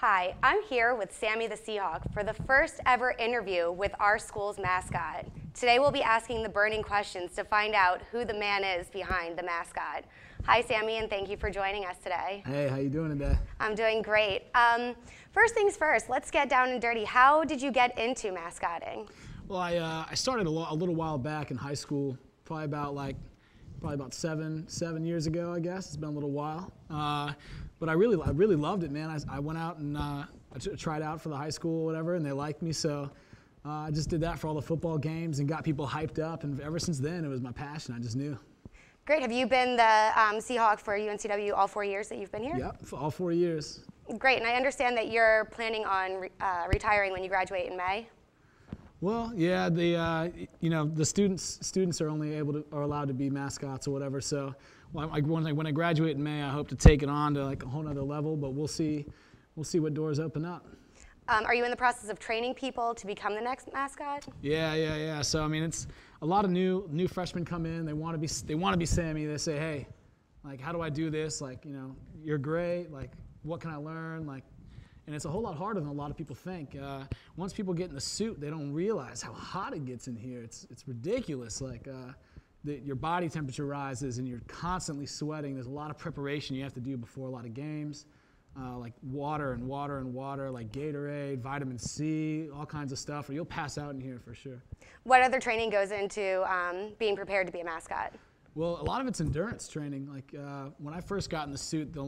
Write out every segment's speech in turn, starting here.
Hi, I'm here with Sammy the Seahawk for the first ever interview with our school's mascot. Today we'll be asking the burning questions to find out who the man is behind the mascot. Hi Sammy, and thank you for joining us today. Hey, how you doing today? I'm doing great. First things first, let's get down and dirty. How did you get into mascotting? Well, I started a little while back in high school, probably about seven years ago, I guess. It's been a little while. But I really loved it, man. I went out and I tried out for the high school or whatever, and they liked me, so I just did that for all the football games and got people hyped up, and ever since then it was my passion. I just knew. Great. Have you been the Seahawk for UNCW all 4 years that you've been here? Yep, for all 4 years. Great, and I understand that you're planning on retiring when you graduate in May. Well, yeah, the students are only are allowed to be mascots or whatever. So when I graduate in May, I hope to take it on to like a whole other level. But we'll see what doors open up. Are you in the process of training people to become the next mascot? Yeah. So I mean, it's a lot of new freshmen come in. They want to be Sammy. They say, hey, like, how do I do this? Like, you're great. Like, what can I learn? Like. And it's a whole lot harder than a lot of people think. Once people get in the suit, they don't realize how hot it gets in here. It's ridiculous. Like your body temperature rises and you're constantly sweating. There's a lot of preparation you have to do before a lot of games, like water, like Gatorade, vitamin C, all kinds of stuff, or you'll pass out in here for sure. What other training goes into being prepared to be a mascot? Well, a lot of it's endurance training. Like when I first got in the suit, the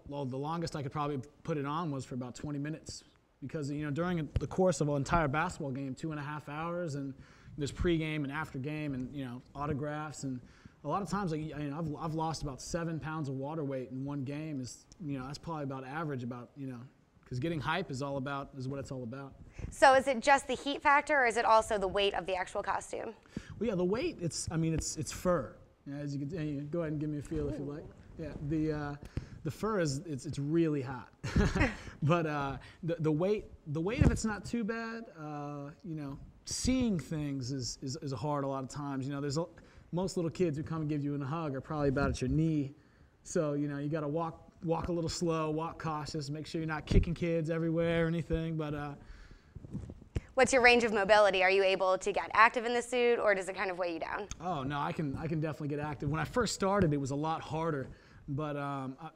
longest I could probably put it on was for about 20 minutes, because during the course of an entire basketball game, 2.5 hours, and there's pregame and after game, and autographs, and a lot of times, like I've lost about 7 pounds of water weight in one game. Is that's probably about average, because getting hype is what it's all about. So is it just the heat factor, or is it also the weight of the actual costume? Well, yeah, the weight. It's fur. As you can go ahead and give me a feel if you like. Yeah, the fur it's really hot, but the weight of it's not too bad. Seeing things is hard a lot of times. Most little kids who come and give you a hug are probably about at your knee, so you got to walk a little slow, walk cautious, make sure you're not kicking kids everywhere or anything. But what's your range of mobility? Are you able to get active in the suit, or does it kind of weigh you down? Oh no, I can definitely get active. When I first started, it was a lot harder, but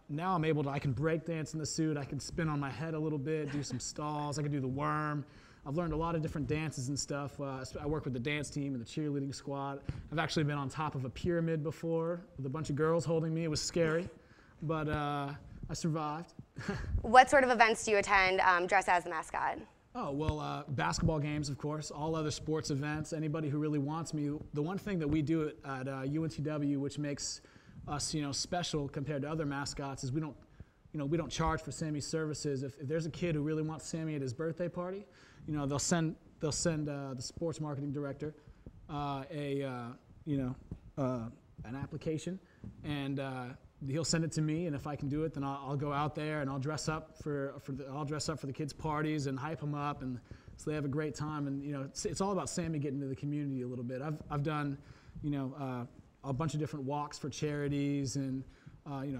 now I can break dance in the suit. I can spin on my head a little bit, do some stalls. I can do the worm. I've learned a lot of different dances and stuff. I work with the dance team and the cheerleading squad. I've actually been on top of a pyramid before with a bunch of girls holding me. It was scary, but I survived. What sort of events do you attend dressed as the mascot? Oh, well, basketball games, of course, all other sports events, anybody who really wants me. The one thing that we do at UNCW, which makes us, special compared to other mascots, is we don't charge for Sammy's services. If there's a kid who really wants Sammy at his birthday party, they'll send the sports marketing director an application, and he'll send it to me, and if I can do it, then I'll go out there and I'll dress up for the kids' parties and hype them up, and so they have a great time. And it's all about Sammy getting to the community a little bit. I've done a bunch of different walks for charities and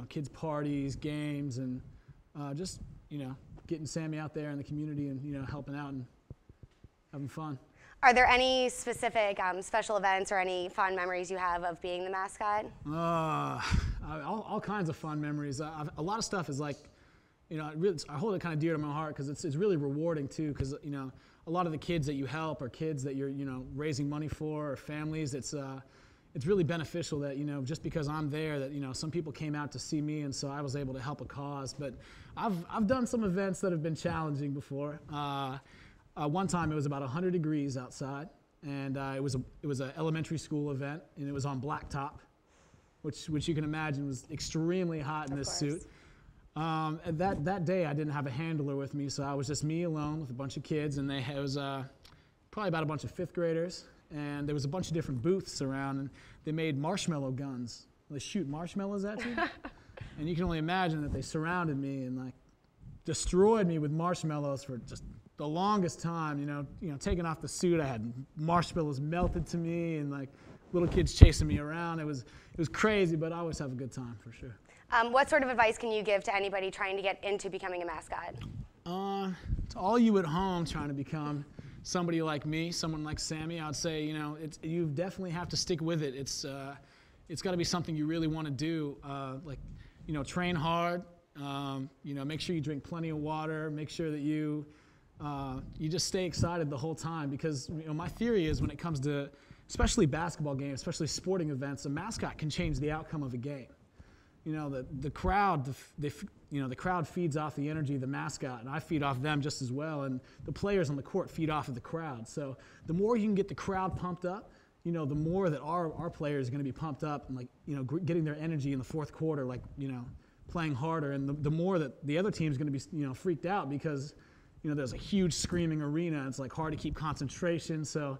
kids' parties, games, and just getting Sammy out there in the community and helping out and having fun. Are there any specific special events or any fond memories you have of being the mascot? All kinds of fun memories. A lot of stuff is like, I hold it kind of dear to my heart because it's really rewarding too. Because a lot of the kids that you help are kids that you're raising money for, or families. It's really beneficial that just because I'm there, that some people came out to see me, and so I was able to help a cause. But I've done some events that have been challenging before. One time it was about 100 degrees outside, and it was an elementary school event, and it was on blacktop, which you can imagine was extremely hot in this suit. And that day I didn't have a handler with me, so I was just me alone with a bunch of kids, and it was probably about a bunch of 5th graders, and there was a bunch of different booths around, and they made marshmallow guns. They shoot marshmallows at you, and you can only imagine that they surrounded me and like destroyed me with marshmallows for just the longest time. Taking off the suit, I had marshmallows melted to me, and like little kids chasing me around. It was crazy, but I always have a good time for sure. What sort of advice can you give to anybody trying to get into becoming a mascot? To all you at home trying to become somebody like me, someone like Sammy, I'd say, you definitely have to stick with it. It's got to be something you really want to do. Train hard. Make sure you drink plenty of water. Make sure that you just stay excited the whole time, because my theory is when it comes to especially basketball games, especially sporting events, a mascot can change the outcome of a game. The crowd, the crowd feeds off the energy of the mascot, and I feed off them just as well, and the players on the court feed off of the crowd. So the more you can get the crowd pumped up, the more that our players are going to be pumped up and getting their energy in the fourth quarter, playing harder, and the more that the other team's going to be freaked out because there's a huge screaming arena, and it's hard to keep concentration. So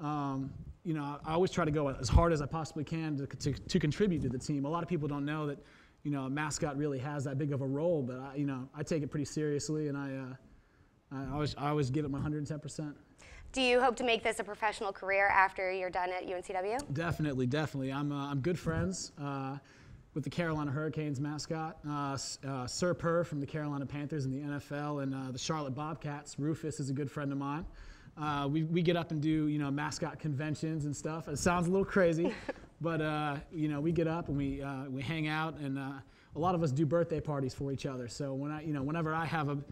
I always try to go as hard as I possibly can to contribute to the team. A lot of people don't know that a mascot really has that big of a role, but I take it pretty seriously, and I always give it my 110%. Do you hope to make this a professional career after you're done at UNCW? Definitely. I'm good friends with the Carolina Hurricanes mascot, Sir Purr from the Carolina Panthers in the NFL, and the Charlotte Bobcats. Rufus is a good friend of mine. We get up and do mascot conventions and stuff. It sounds a little crazy, but we get up and we hang out, and a lot of us do birthday parties for each other. So whenever I have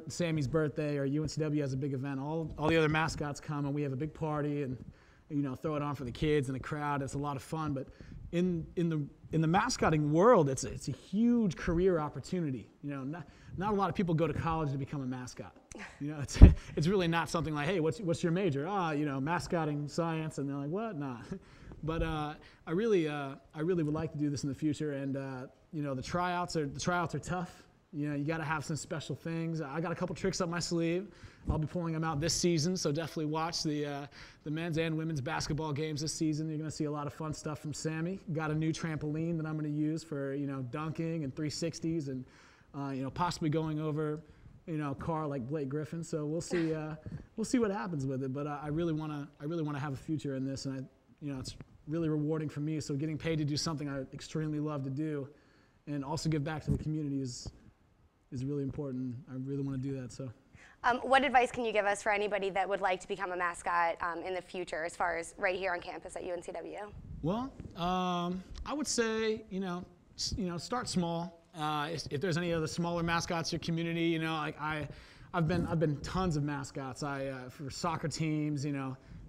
Sammy's birthday, or UNCW has a big event, all the other mascots come, and we have a big party and throw it on for the kids and the crowd. It's a lot of fun. But in the mascotting world, it's a huge career opportunity. Not a lot of people go to college to become a mascot. It's really not something like, hey, what's your major? Mascotting science, and they're like, what? Nah. But I really would like to do this in the future, and the tryouts are tough. You got to have some special things. I got a couple tricks up my sleeve. I'll be pulling them out this season, so definitely watch the men's and women's basketball games this season. You're going to see a lot of fun stuff from Sammy. Got a new trampoline that I'm going to use for dunking and 360s, and possibly going over a car like Blake Griffin. So we'll see what happens with it. But I really want to have a future in this, and it's really rewarding for me. So getting paid to do something I extremely love to do, and also give back to the community is really important. I really want to do that. So. What advice can you give us for anybody that would like to become a mascot in the future, as far as right here on campus at UNCW? Well, I would say start small. If there's any other smaller mascots in your community, I've been tons of mascots. For soccer teams,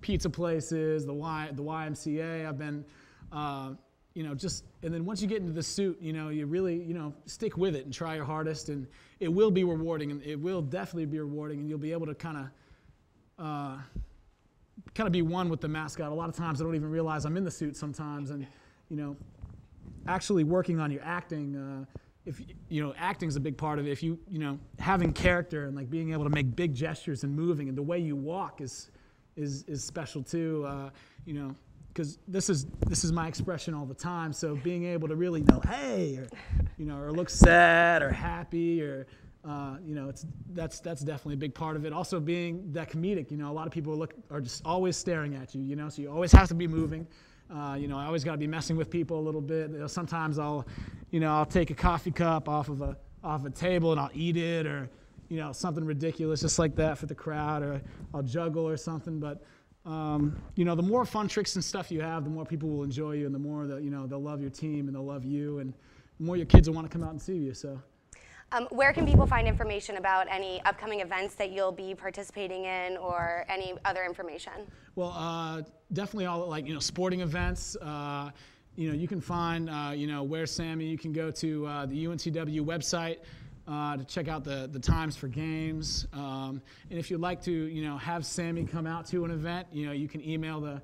pizza places, the YMCA. I've been. And then once you get into the suit, you really, stick with it and try your hardest, and it will be rewarding, and it will definitely be rewarding, and you'll be able to kind of be one with the mascot. A lot of times I don't even realize I'm in the suit sometimes, and, actually working on your acting, acting's a big part of it. If having character and being able to make big gestures and moving, and the way you walk is special too, because this is my expression all the time. So being able to really know, hey, or look sad or happy, or that's definitely a big part of it. Also being that comedic, a lot of people are just always staring at you, so you always have to be moving. I always got to be messing with people a little bit. Sometimes I'll take a coffee cup off of a table and I'll eat it, or something ridiculous just like that for the crowd, or I'll juggle or something. But the more fun tricks and stuff you have, the more people will enjoy you, and the more that they'll love your team and they'll love you, and the more your kids will want to come out and see you. So. Where can people find information about any upcoming events that you'll be participating in, or any other information? Well, definitely all sporting events. You can find where Sammy. You can go to the UNCW website to check out the times for games. And if you'd like to have Sammy come out to an event, you can email the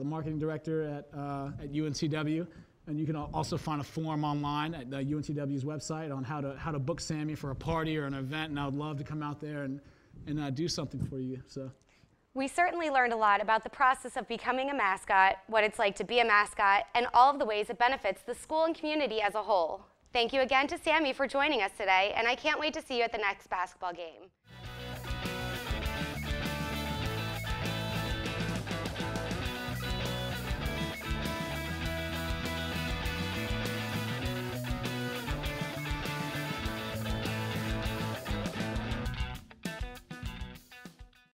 marketing director at UNCW. And you can also find a form online at UNCW's website on how to book Sammy for a party or an event, and I would love to come out there and do something for you. So. We certainly learned a lot about the process of becoming a mascot, what it's like to be a mascot, and all of the ways it benefits the school and community as a whole. Thank you again to Sammy for joining us today, and I can't wait to see you at the next basketball game.